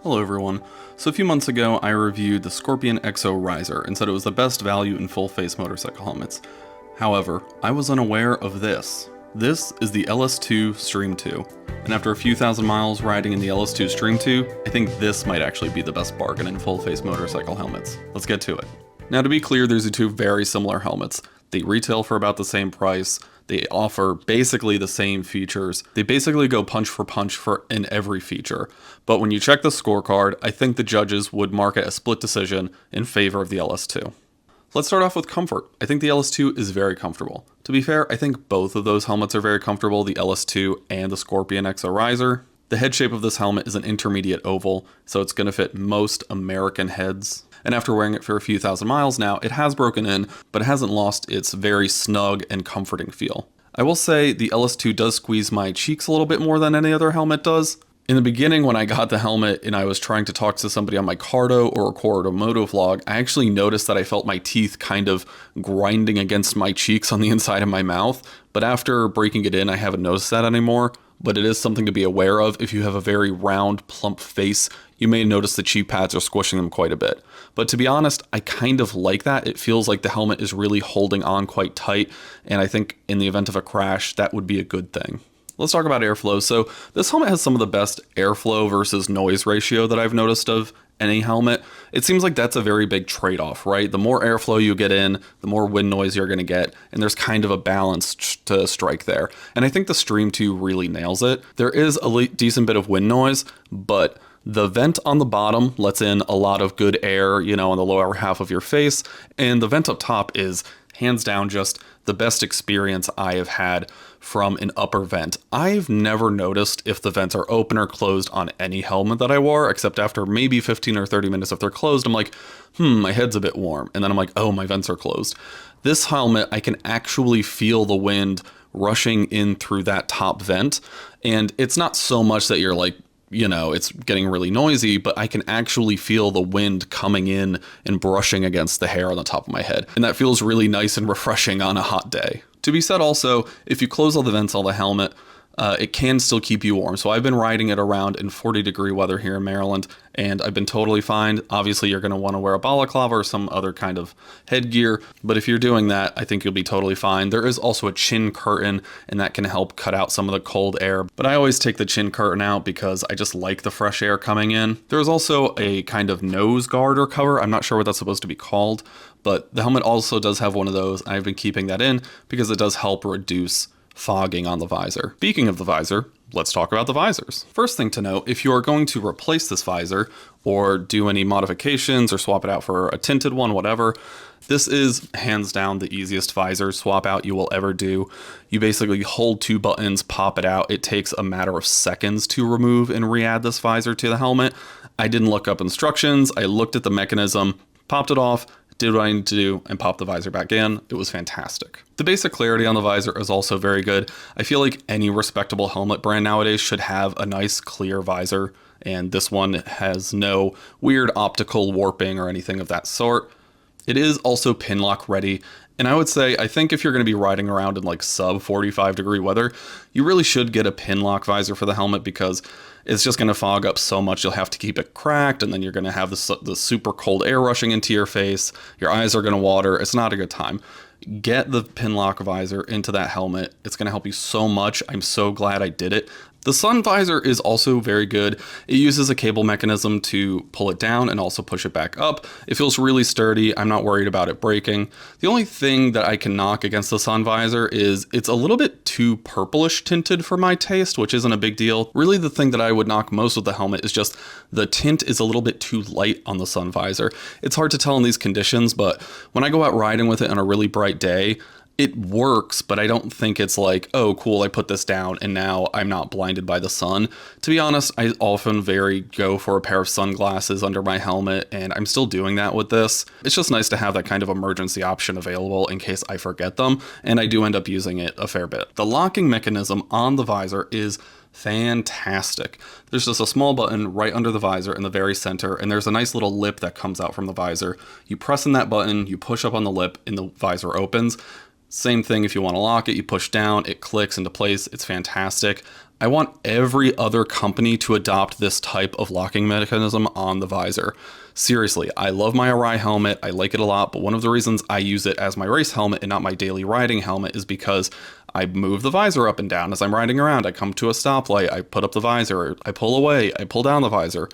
Hello everyone. So a few months ago I reviewed the Scorpion XO Riser and said it was the best value in full face motorcycle helmets. However, I was unaware of this. This is the LS2 Stream II, and after a few thousand miles riding in the LS2 Stream II, I think this might actually be the best bargain in full face motorcycle helmets. Let's get to it. Now to be clear, these are two very similar helmets. They retail for about the same price. They offer basically the same features. They basically go punch for punch in every feature. But when you check the scorecard, I think the judges would mark it a split decision in favor of the LS2. Let's start off with comfort. I think the LS2 is very comfortable. To be fair, I think both of those helmets are very comfortable, the LS2 and the Scorpion XO Riser. The head shape of this helmet is an intermediate oval, so it's going to fit most American heads. And after wearing it for a few thousand miles now, it has broken in, but it hasn't lost its very snug and comforting feel. I will say the LS2 does squeeze my cheeks a little bit more than any other helmet does. In the beginning, when I got the helmet and I was trying to talk to somebody on my cardo or record a moto vlog, I actually noticed that I felt my teeth kind of grinding against my cheeks on the inside of my mouth. But after breaking it in, I haven't noticed that anymore. But it is something to be aware of. If you have a very round, plump face, you may notice the cheek pads are squishing them quite a bit. But to be honest, I kind of like that. It feels like the helmet is really holding on quite tight, and I think in the event of a crash, that would be a good thing. Let's talk about airflow. So this helmet has some of the best airflow versus noise ratio that I've noticed of any helmet. It seems like that's a very big trade-off, right? The more airflow you get in, the more wind noise you're going to get, and there's kind of a balance to strike there. And I think the Stream II really nails it. There is a decent bit of wind noise, but the vent on the bottom lets in a lot of good air, on the lower half of your face, and the vent up top is hands down just the best experience I have had from an upper vent. I've never noticed if the vents are open or closed on any helmet that I wore, except after maybe 15 or 30 minutes if they're closed, I'm like, my head's a bit warm. And then I'm like, oh, my vents are closed. This helmet, I can actually feel the wind rushing in through that top vent. And it's not so much that you're like, it's getting really noisy, but I can actually feel the wind coming in and brushing against the hair on the top of my head. And that feels really nice and refreshing on a hot day. To be said also, if you close all the vents on the helmet, it can still keep you warm. So I've been riding it around in 40-degree weather here in Maryland, and I've been totally fine. Obviously, you're going to want to wear a balaclava or some other kind of headgear, but if you're doing that, I think you'll be totally fine. There is also a chin curtain, and that can help cut out some of the cold air, but I always take the chin curtain out because I just like the fresh air coming in. There is also a kind of nose guard or cover. I'm not sure what that's supposed to be called, but the helmet also does have one of those. I've been keeping that in because it does help reduce fogging on the visor. Speaking of the visor, let's talk about the visors. First thing to note, if you are going to replace this visor or do any modifications or swap it out for a tinted one, whatever, this is hands down the easiest visor swap out you will ever do. You basically hold two buttons, pop it out. It takes a matter of seconds to remove and re-add this visor to the helmet. I didn't look up instructions. I looked at the mechanism, popped it off, did what I need to do, and popped the visor back in. It was fantastic. The basic clarity on the visor is also very good. I feel like any respectable helmet brand nowadays should have a nice clear visor, and this one has no weird optical warping or anything of that sort. It is also pin lock ready, and I would say, I think if you're going to be riding around in like sub 45-degree weather, you really should get a pin lock visor for the helmet because it's just going to fog up so much. You'll have to keep it cracked, and then you're going to have the super cold air rushing into your face. Your eyes are going to water. It's not a good time. Get the pin lock visor into that helmet. It's going to help you so much. I'm so glad I did it. The sun visor is also very good. It uses a cable mechanism to pull it down and also push it back up. It feels really sturdy. I'm not worried about it breaking. The only thing that I can knock against the sun visor is it's a little bit too purplish tinted for my taste, which isn't a big deal. Really, the thing that I would knock most with the helmet is just the tint is a little bit too light on the sun visor. It's hard to tell in these conditions, but when I go out riding with it on a really bright day, it works, but I don't think it's like, oh, cool, I put this down and now I'm not blinded by the sun. To be honest, I often go for a pair of sunglasses under my helmet, and I'm still doing that with this. It's just nice to have that kind of emergency option available in case I forget them, and I do end up using it a fair bit. The locking mechanism on the visor is fantastic. There's just a small button right under the visor in the very center, and there's a nice little lip that comes out from the visor. You press in that button, you push up on the lip, and the visor opens. Same thing if you want to lock it, you push down, it clicks into place. It's fantastic. I want every other company to adopt this type of locking mechanism on the visor. Seriously, I love my Arai helmet, I like it a lot, but one of the reasons I use it as my race helmet and not my daily riding helmet is because I move the visor up and down as I'm riding around. I come to a stoplight, I put up the visor, I pull away, I pull down the visor.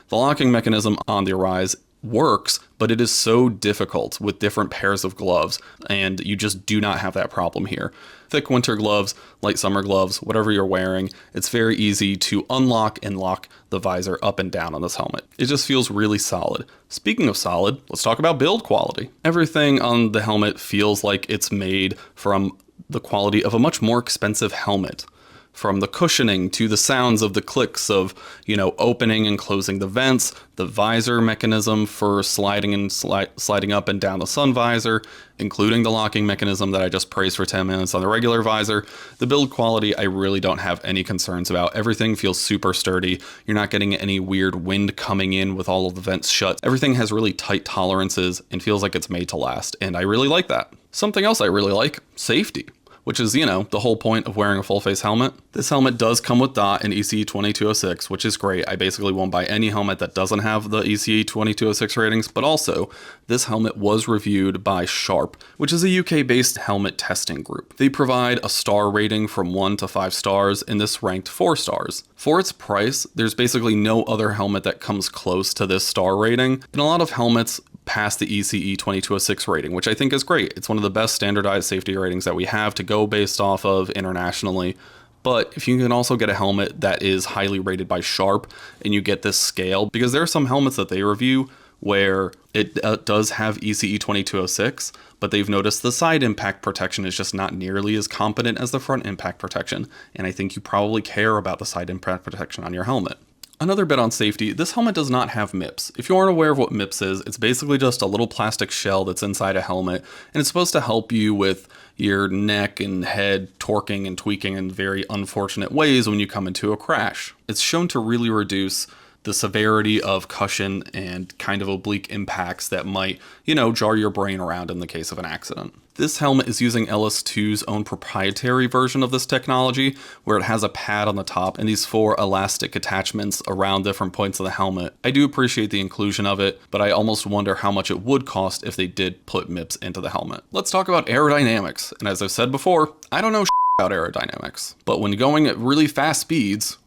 The locking mechanism on the Arai works, but it is so difficult with different pairs of gloves, and you just do not have that problem here. Thick winter gloves, light summer gloves, whatever you're wearing, it's very easy to unlock and lock the visor up and down on this helmet. It just feels really solid. Speaking of solid, let's talk about build quality. Everything on the helmet feels like it's made from the quality of a much more expensive helmet. From the cushioning to the sounds of the clicks of, opening and closing the vents, the visor mechanism for sliding and sliding up and down the sun visor, including the locking mechanism that I just praised for 10 minutes on the regular visor. The build quality, I really don't have any concerns about. Everything feels super sturdy. You're not getting any weird wind coming in with all of the vents shut. Everything has really tight tolerances and feels like it's made to last, and I really like that. Something else I really like, safety. Which is, the whole point of wearing a full face helmet. This helmet does come with DOT and ECE 2206, which is great. I basically won't buy any helmet that doesn't have the ECE 2206 ratings, but also this helmet was reviewed by Sharp, which is a UK-based helmet testing group. They provide a star rating from 1 to 5 stars, and this ranked 4 stars. For its price, there's basically no other helmet that comes close to this star rating, and a lot of helmets pass the ECE 2206 rating, which I think is great. It's one of the best standardized safety ratings that we have to go based off of internationally. But if you can also get a helmet that is highly rated by Sharp and you get this scale, because there are some helmets that they review where it does have ECE 2206, but they've noticed the side impact protection is just not nearly as competent as the front impact protection. And I think you probably care about the side impact protection on your helmet. Another bit on safety, this helmet does not have MIPS. If you aren't aware of what MIPS is, it's basically just a little plastic shell that's inside a helmet, and it's supposed to help you with your neck and head torquing and tweaking in very unfortunate ways when you come into a crash. It's shown to really reduce the severity of cushion and kind of oblique impacts that might, jar your brain around in the case of an accident. This helmet is using LS2's own proprietary version of this technology, where it has a pad on the top and these 4 elastic attachments around different points of the helmet. I do appreciate the inclusion of it, but I almost wonder how much it would cost if they did put MIPS into the helmet. Let's talk about aerodynamics. And as I've said before, I don't know about aerodynamics, but when going at really fast speeds,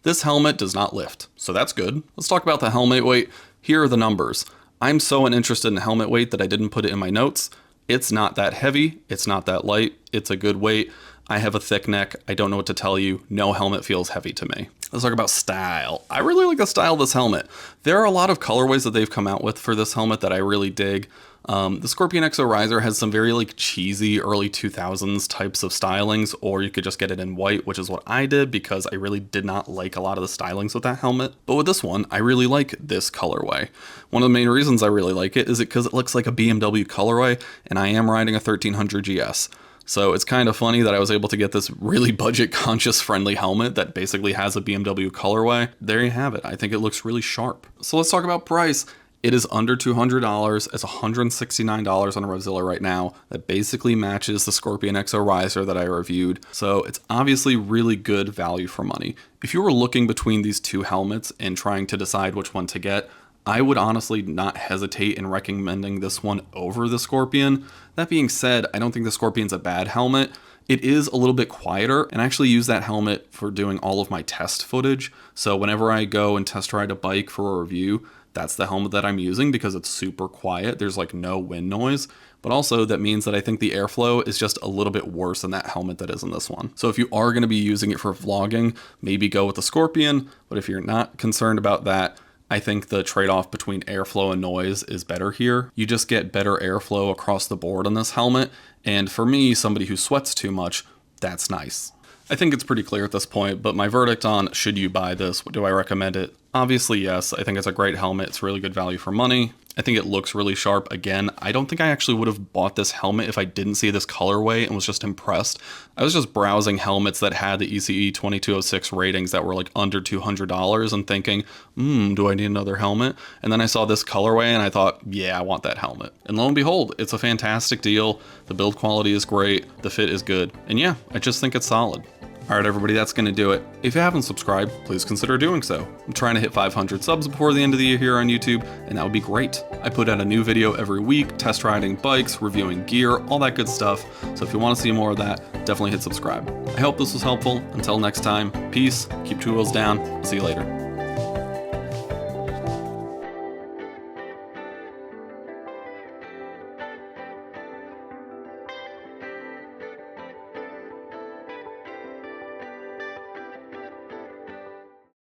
this helmet does not lift. So that's good. Let's talk about the helmet weight. Here are the numbers. I'm so uninterested in helmet weight that I didn't put it in my notes. It's not that heavy. It's not that light. It's a good weight. I have a thick neck. I don't know what to tell you. No helmet feels heavy to me. Let's talk about style. I really like the style of this helmet. There are a lot of colorways that they've come out with for this helmet that I really dig. The Scorpion XO Riser has some very cheesy early 2000s types of stylings, or you could just get it in white, which is what I did because I really did not like a lot of the stylings with that helmet. But with this one, I really like this colorway. One of the main reasons I really like it is because it looks like a BMW colorway, and I am riding a 1300 GS. So it's kind of funny that I was able to get this really budget conscious friendly helmet that basically has a BMW colorway. There you have it. I think it looks really sharp. So let's talk about price. It is under $200. It's $169 on Revzilla right now. That basically matches the Scorpion XO Riser that I reviewed. So it's obviously really good value for money. If you were looking between these two helmets and trying to decide which one to get, I would honestly not hesitate in recommending this one over the Scorpion. That being said, I don't think the Scorpion's a bad helmet. It is a little bit quieter, and I actually use that helmet for doing all of my test footage. So whenever I go and test ride a bike for a review, that's the helmet that I'm using because it's super quiet. There's no wind noise, but also that means that I think the airflow is just a little bit worse in that helmet that is in this one. So if you are going to be using it for vlogging, maybe go with the Scorpion, but if you're not concerned about that, I think the trade-off between airflow and noise is better here. You just get better airflow across the board on this helmet, and for me, somebody who sweats too much, that's nice. I think it's pretty clear at this point, but my verdict on should you buy this, do I recommend it? Obviously, yes. I think it's a great helmet. It's really good value for money. I think it looks really sharp. Again, I don't think I actually would have bought this helmet if I didn't see this colorway and was just impressed. I was just browsing helmets that had the ECE 2206 ratings that were under $200 and thinking, do I need another helmet? And then I saw this colorway and I thought, yeah, I want that helmet. And lo and behold, it's a fantastic deal. The build quality is great. The fit is good. And yeah, I just think it's solid. Alright everybody, that's going to do it. If you haven't subscribed, please consider doing so. I'm trying to hit 500 subs before the end of the year here on YouTube, and that would be great. I put out a new video every week, test riding bikes, reviewing gear, all that good stuff, so if you want to see more of that, definitely hit subscribe. I hope this was helpful. Until next time, peace, keep 2 wheels down, see you later.